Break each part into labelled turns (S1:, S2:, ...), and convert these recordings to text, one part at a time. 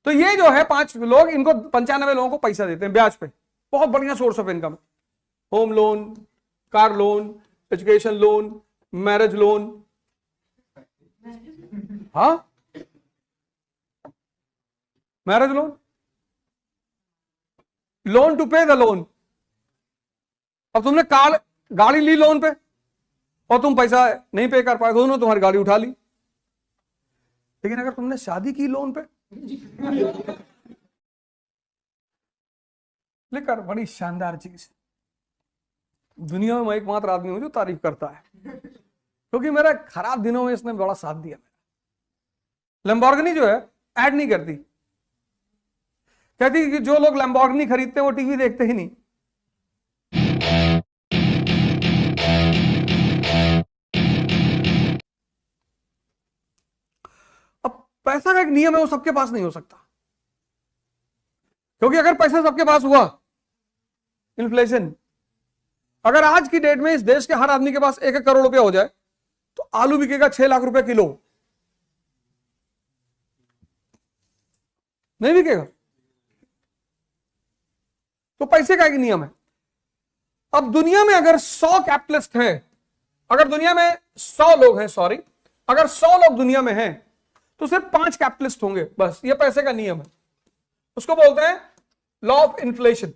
S1: तो ये जो है 5 लोग, इनको 95 लोगों को पैसा देते हैं ब्याज पे। बहुत बढ़िया source of income. Home loan, car loan, education loan, marriage loan. हाँ, मैरिज लोन, लोन टू पे द लोन। अब तुमने कार गाड़ी ली लोन पे और तुम पैसा नहीं पे कर पाए, दोनों तुम्हारी गाड़ी उठा ली। लेकिन अगर तुमने शादी की लोन पे लेकर, बड़ी शानदार चीज। दुनिया में मैं एकमात्र आदमी हूं जो तारीफ करता है, क्योंकि मेरे खराब दिनों में इसने बड़ा साथ दिया। लैम्बोर्गिनी जो है ऐड नहीं करती, कहती कि जो लोग लैम्बोर्गिनी खरीदते हैं वो टीवी देखते ही नहीं। अब पैसा का एक नियम है, वो सबके पास नहीं हो सकता, क्योंकि अगर पैसा सबके पास हुआ, इन्फ्लेशन, अगर आज की डेट में इस देश के हर आदमी के पास 1-1 करोड़ रुपया हो जाए तो आलू बिकेगा 6 लाख रुपए किलो। नहीं बिकेगा। तो पैसे का एक नियम है। अब दुनिया में अगर 100 कैपिटलिस्ट हैं, अगर दुनिया में 100 लोग हैं, सॉरी, अगर 100 लोग दुनिया में हैं तो सिर्फ 5 कैपिटलिस्ट होंगे, बस। ये पैसे का नियम है। उसको बोलते हैं law of inflation.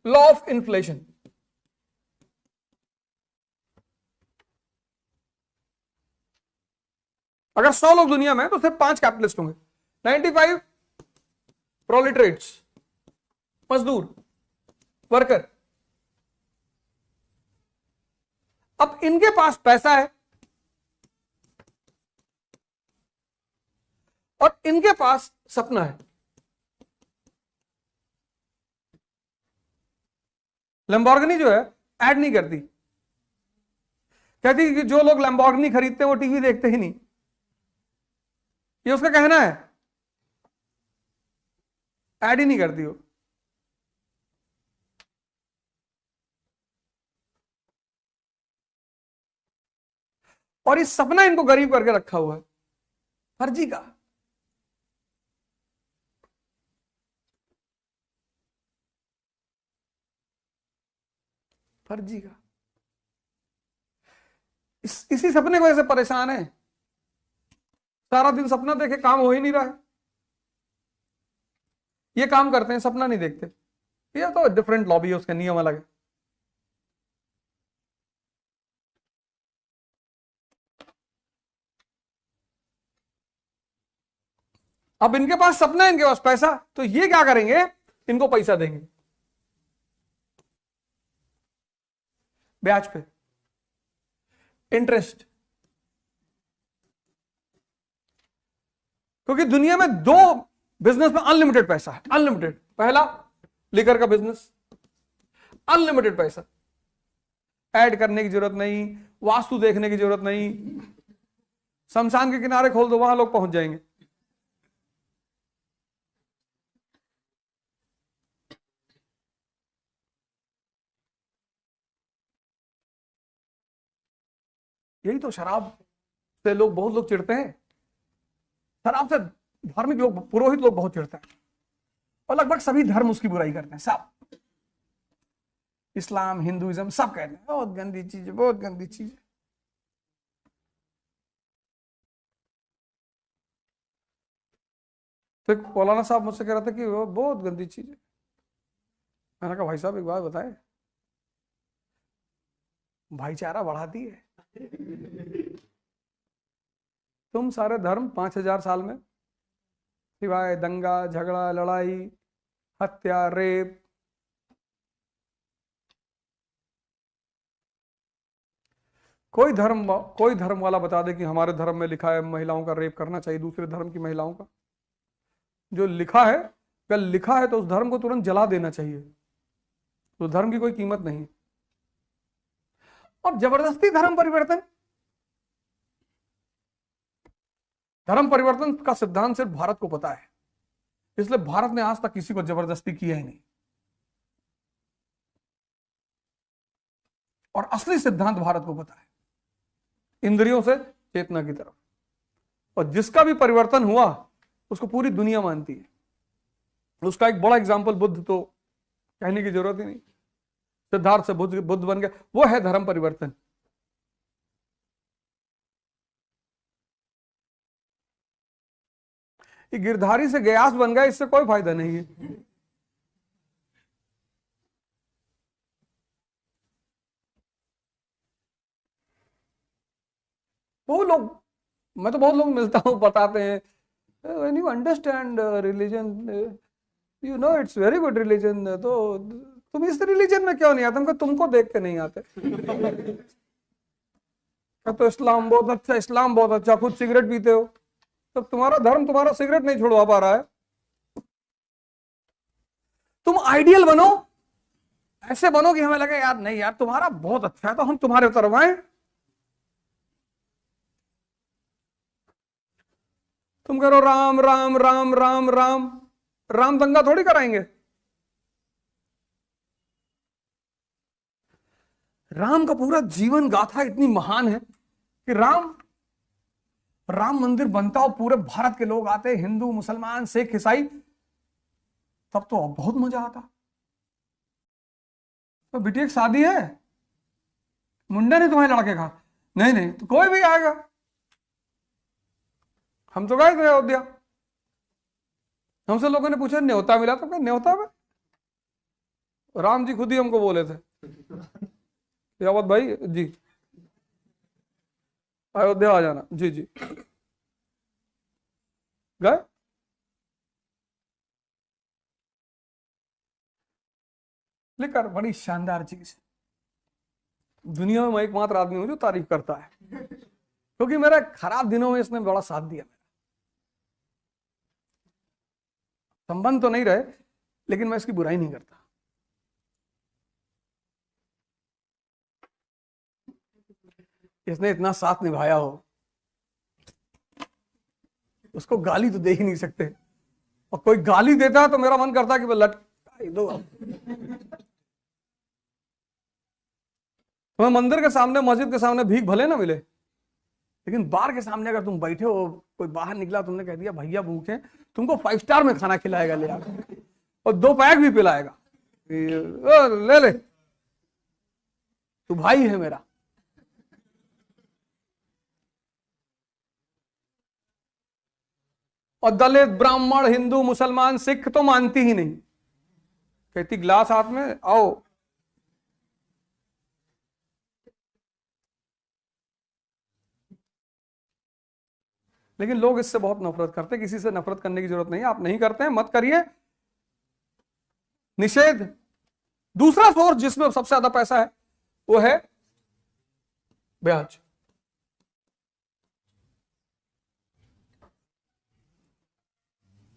S1: Law of inflation. अगर 100 लोग दुनिया में हैं तो सिर्फ 5 कैपिटलिस्ट होंगे। 95 प्रोलिटरेट्स, मजदूर, वर्कर। अब इनके पास पैसा है और इनके पास सपना है। लैम्बोर्गिनी जो है ऐड नहीं करती, कहती कि जो लोग लैम्बोर्गिनी खरीदते हैं वो टीवी देखते ही नहीं। ये उसका कहना है, ऐड ही नहीं करती हो। और इस सपना इनको गरीब करके रखा हुआ है, फर्जी का। फर्जी का। इसी सपने को ऐसे परेशान है, सारा दिन सपना देखे, काम हो ही नहीं रहा है। ये काम करते हैं, सपना नहीं देखते। ये तो डिफरेंट लॉबी है, उसके नियम अलग है। अब इनके पास सपना है, इनके पास पैसा, तो ये क्या करेंगे, इनको पैसा देंगे ब्याज पे, इंटरेस्ट। क्योंकि दुनिया में 2 बिजनेस में अनलिमिटेड पैसा है, अनलिमिटेड। पहला लिकर का बिजनेस, अनलिमिटेड पैसा, ऐड करने की जरूरत नहीं, वास्तु देखने की जरूरत नहीं, शमशान के किनारे खोल दो, वहां लोग पहुंच जाएंगे। यही तो शराब से लोग, बहुत लोग चिढ़ते हैं। शराब से धार्मिक लोग, पुरोहित लोग बहुत चिढ़ते हैं, और लगभग सभी धर्म उसकी बुराई करते हैं। सब, इस्लाम, हिंदुइज्म, सब कहते हैं बहुत गंदी चीज है, बहुत गंदी चीज है। तो एक मौलाना साहब मुझसे कह रहा था कि वो बहुत गंदी चीज है। मैंने कहा भाई साहब एक बात बताए, भाईचारा बढ़ाती है। तुम सारे धर्म 5000 साल में, सिवाय दंगा, झगड़ा, लड़ाई, हत्या, रेप, कोई धर्म वाला बता दे कि हमारे धर्म में लिखा है महिलाओं का रेप करना चाहिए, दूसरे धर्म की महिलाओं का। जो लिखा है, अगर लिखा है तो उस धर्म को तुरंत जला देना चाहिए। तो धर्म की कोई कीमत नहीं। और जबरदस्ती धर्म परिवर्तन, धर्म परिवर्तन का सिद्धांत सिर्फ भारत को पता है, इसलिए भारत ने आज तक किसी को जबरदस्ती किया ही नहीं। और असली सिद्धांत भारत को पता है, इंद्रियों से चेतना की तरफ। और जिसका भी परिवर्तन हुआ उसको पूरी दुनिया मानती है। उसका एक बड़ा एग्जाम्पल बुद्ध, तो कहने की जरूरत ही नहीं। सिद्धार्थ से बुद्ध बन गया, वो है धर्म परिवर्तन। ये गिरधारी से गयास बन गया, इससे कोई फायदा नहीं है। बहुत लोग, मैं तो बहुत लोग मिलता हूँ, बताते हैं when you understand religion, you know it's very good religion, तो तुम इस रिलीजन में क्यों नहीं आते? हमको तुमको देख के नहीं आते। तो इस्लाम बहुत अच्छा, इस्लाम बहुत अच्छा, खुद सिगरेट पीते हो, तो तुम्हारा धर्म तुम्हारा सिगरेट नहीं छुड़वा पा रहा है। तुम आइडियल बनो, ऐसे बनो कि हमें लगे यार नहीं यार तुम्हारा बहुत अच्छा है, तो हम तुम्हारे तरफ आए। तुम करो राम राम राम राम राम, राम दंगा थोड़ी कराएंगे। राम का पूरा जीवन गाथा इतनी महान है कि राम मंदिर बनता और पूरे भारत के लोग आते, हिंदू मुसलमान सिख ईसाई, तब तो बहुत मजा आता। तो बेटी एक शादी है, मुंडा ने तुम्हारे लड़के का, नहीं नहीं तो कोई भी आएगा। हम तो गए थे अयोध्या, हमसे लोगों ने पूछा न्योता मिला, तो क्या न्योता में? राम जी खुद ही हमको बोले थे, यावत भाई जी अयोध्या आ जाना, जी जी गए। लेकर बड़ी शानदार चीज, दुनिया में मैं एकमात्र आदमी हूं जो तारीफ करता है, क्योंकि मेरे खराब दिनों में इसने बड़ा साथ दिया। संबंध तो नहीं रहे, लेकिन मैं इसकी बुराई नहीं करता। इसने इतना साथ निभाया हो, उसको गाली तो दे ही नहीं सकते, और कोई गाली देता तो मेरा मन करता कि लटका दो। तुम्हें मंदिर के सामने, मस्जिद के सामने भीख भले ना मिले, लेकिन बार के सामने अगर तुम बैठे हो, कोई बाहर निकला, तुमने कह दिया भैया भूखे, तुमको 5 स्टार में खाना खिलाएगा ले आकर, और 2 पैक भी पिलाएगा, ले ले तू भाई है मेरा। और दलित ब्राह्मण हिंदू मुसलमान सिख तो मानती ही नहीं, कहती गिलास हाथ में आओ। लेकिन लोग इससे बहुत नफरत करते हैं। किसी से नफरत करने की जरूरत नहीं है, आप नहीं करते हैं मत करिए, निषेध। दूसरा सोर्स जिसमें सबसे ज्यादा पैसा है वो है ब्याज।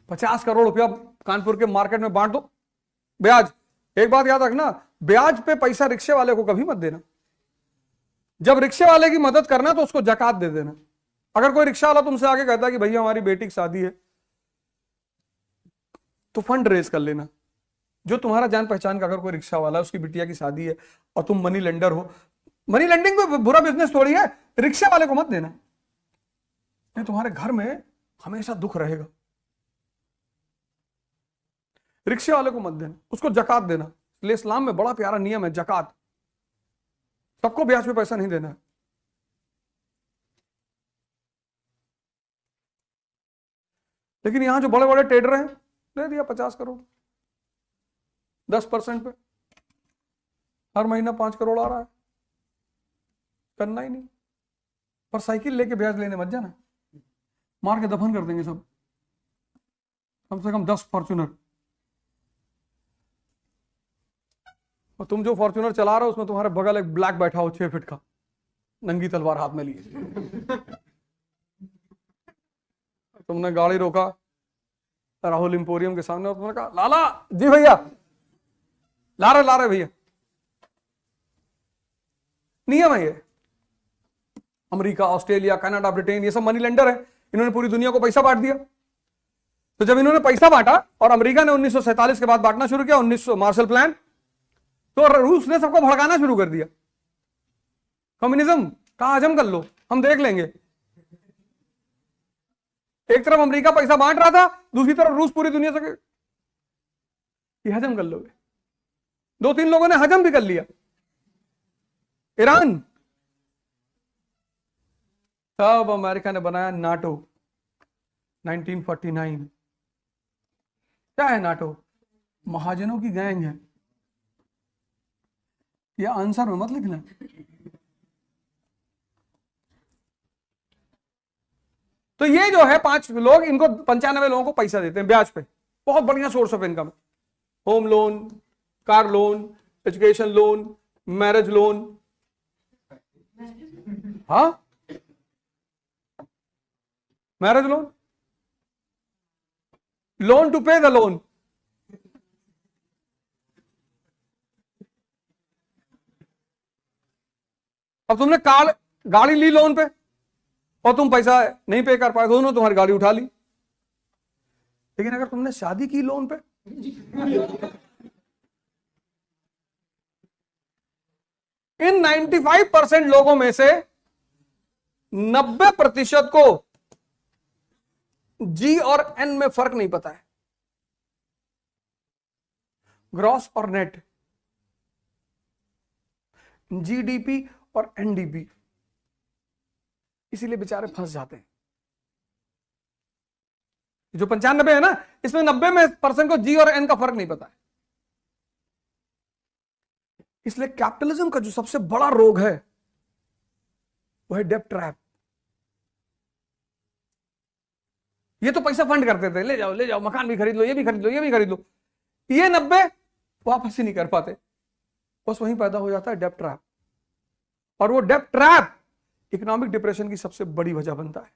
S1: ₹50 करोड़ कानपुर के मार्केट में बांट दो, ब्याज। एक बात याद रखना, ब्याज पे पैसा रिक्शे वाले को कभी मत देना। जब रिक्शे वाले की मदद करना तो उसको जकात दे देना। अगर कोई रिक्शा वाला तुमसे आके कहता है कि भैया हमारी बेटी की शादी है, तो फंड रेज कर लेना। जो तुम्हारा जान पहचान का अगर कोई रिक्शा वाला है, उसकी बिटिया की शादी है और तुम मनी लेंडर हो, मनी लेंडिंग कोई बुरा बिजनेस थोड़ी है, रिक्शा वाले को मत देना, नहीं तुम्हारे घर में हमेशा दुख रहेगा। रिक्शे वाले को मत देना, उसको जकात देना। इसलिए इस्लाम में बड़ा प्यारा नियम है जकात, सबको ब्याज पे पैसा नहीं देना है। लेकिन यहां जो बड़े बड़े ट्रेडर हैं, दे दिया 50 करोड़ 10% पे, हर महीना 5 करोड़ आ रहा है, करना ही नहीं। पर साइकिल लेके ब्याज लेने मत जाना, मार के दफन कर देंगे सब। कम से कम 10 फॉर्च्यूनर, और तुम जो फॉर्च्यूनर चला रहे हो उसमें तुम्हारे बगल एक ब्लैक बैठा हो 6 फीट का, नंगी तलवार हाथ में लिए। तुमने गाड़ी रोका राहुल इंपोरियम के सामने और तुमने कहा लाला जी भैया, ला रहे भैया। नियम है ये। अमेरिका, ऑस्ट्रेलिया, कनाडा, ब्रिटेन, ये सब मनी लेंडर है, इन्होंने पूरी दुनिया को पैसा बांट दिया। तो जब इन्होंने पैसा बांटा और अमेरिका ने 1947 के बाद बांटना शुरू किया, 1900 मार्शल प्लान, तो रूस ने सबको भड़काना शुरू कर दिया। कम्युनिज्म का हजम कर लो, हम देख लेंगे। एक तरफ अमेरिका पैसा बांट रहा था, दूसरी तरफ रूस पूरी दुनिया से, ये हजम कर लोगे। 2-3 लोगों ने हजम भी कर लिया। ईरान, तब अमेरिका ने बनाया नाटो 1949। क्या है नाटो? महाजनों की गैंग है। यह आंसर में मत लिखना। तो ये जो है 5 लोग, इनको 95 लोगों को पैसा देते हैं ब्याज पे। बहुत बढ़िया source of income. Home loan, car loan, education loan, marriage loan. हाँ, मैरिज लोन, लोन टू पे द लोन। अब तुमने कार गाड़ी ली लोन पे और तुम पैसा नहीं पे कर पाए, दोनों तुम्हारी गाड़ी उठा ली। लेकिन अगर तुमने शादी की लोन पे, इन 95% लोगों में से 90% को जी और एन में फर्क नहीं पता है, ग्रॉस और नेट, जीडीपी और एनडीपी। इसीलिए बेचारे फंस जाते हैं। जो 95 है ना, इसमें 90% को जी और एन का फर्क नहीं पता है। इसलिए कैपिटलिज्म का जो सबसे बड़ा रोग है वो है डेब्ट ट्रैप। ये तो पैसा फंड करते थे, ले जाओ मकान भी खरीद लो, ये भी खरीद लो, ये भी खरीद लो। ये 90 वापस ही नहीं कर पाते, बस वहीं पैदा हो जाता है डेब्ट ट्रैप। और वो डेब्ट ट्रैप इकोनॉमिक डिप्रेशन की सबसे बड़ी वजह बनता है।